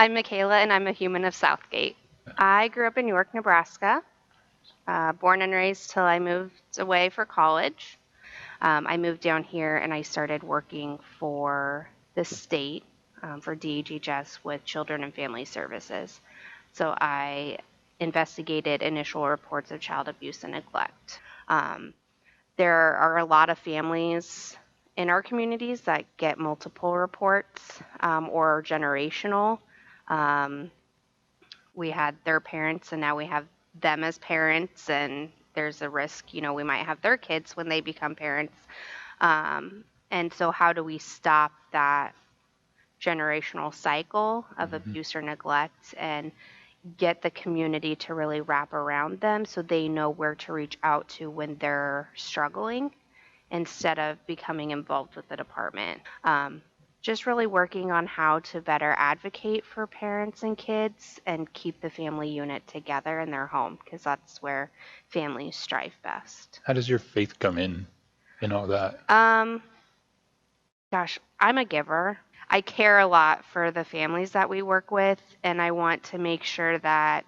I'm Mikayla, and I'm a human of Southgate. I grew up in York, Nebraska, born and raised till I moved away for college. I moved down here and I started working for the state for DHHS with Children and Family Services. So I investigated initial reports of child abuse and neglect. Um, there are a lot of families in our communities that get multiple reports or generational. Um, we had their parents and now we have them as parents, and there's a risk, we might have their kids when they become parents. And so how do we stop that generational cycle of abuse or neglect and get the community to really wrap around them so they know where to reach out to when they're struggling instead of becoming involved with the department. Just really working on how to better advocate for parents and kids and keep the family unit together in their home, because that's where families strive best. How does your faith come in all that? Gosh, I'm a giver. I care a lot for the families that we work with, and I want to make sure that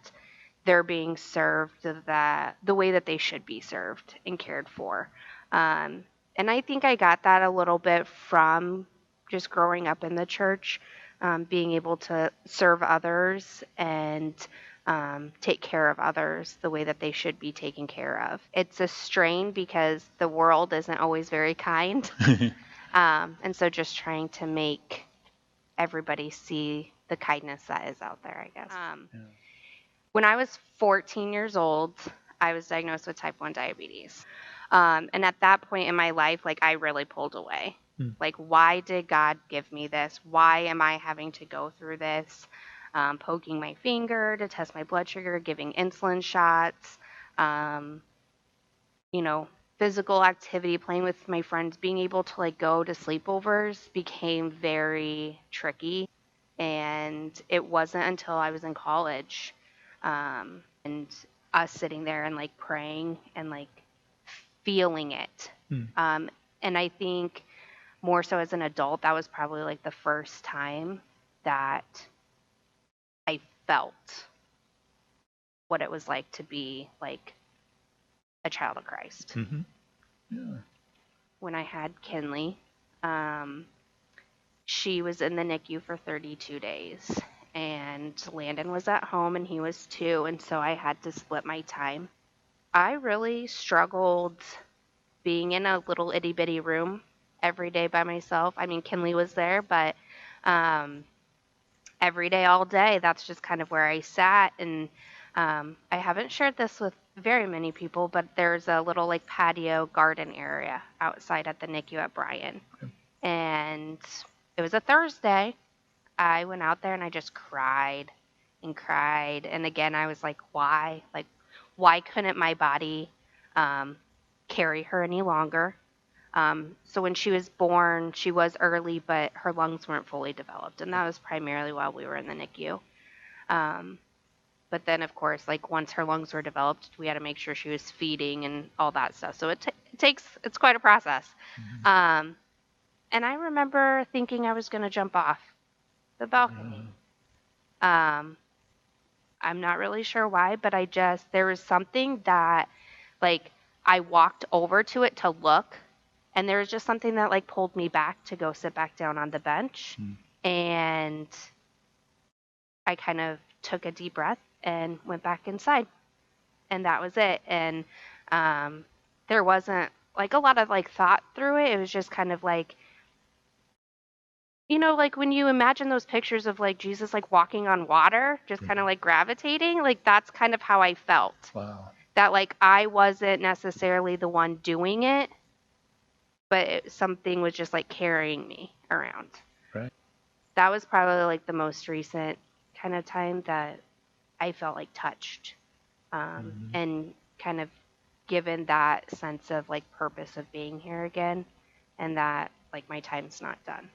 they're being served the way that they should be served and cared for. And I think I got that a little bit from just growing up in the church, being able to serve others and take care of others the way that they should be taken care of. It's a strain because the world isn't always very kind. And so just trying to make everybody see the kindness that is out there, I guess. When I was 14 years old, I was diagnosed with type 1 diabetes. And at that point in my life, I really pulled away. Why did God give me this? Why am I having to go through this? Poking my finger to test my blood sugar, giving insulin shots, physical activity, playing with my friends, being able to go to sleepovers became very tricky. And it wasn't until I was in college and us sitting there and praying and feeling it. And I think more so as an adult, that was probably the first time that I felt what it was like to be a child of Christ. Yeah. When I had Kinley, she was in the NICU for 32 days. And Landon was at home and he was 2, and so I had to split my time. I really struggled being in a little itty bitty room every day by myself. I mean, Kinley was there, but every day, all day, that's just kind of where I sat. And I haven't shared this with very many people, but there's a little patio garden area outside at the NICU at Bryan. And it was a Thursday. I went out there and I just cried and cried. And again, I was like, why? Why couldn't my body carry her any longer? So when she was born, she was early, but her lungs weren't fully developed. And that was primarily while we were in the NICU. But then, of course, once her lungs were developed, we had to make sure she was feeding and all that stuff. So it's quite a process. And I remember thinking I was going to jump off the balcony. I'm not really sure why, but there was something that, I walked over to it to look, and there was just something that, pulled me back to go sit back down on the bench. And I kind of took a deep breath and went back inside. And that was it. And there wasn't, a lot of, thought through it. It was just kind of when you imagine those pictures of Jesus walking on water, just kind of gravitating, that's kind of how I felt. Wow. That I wasn't necessarily the one doing it, but something was just carrying me around. Right. That was probably the most recent kind of time that I felt touched and kind of given that sense of purpose of being here again, and that my time's not done.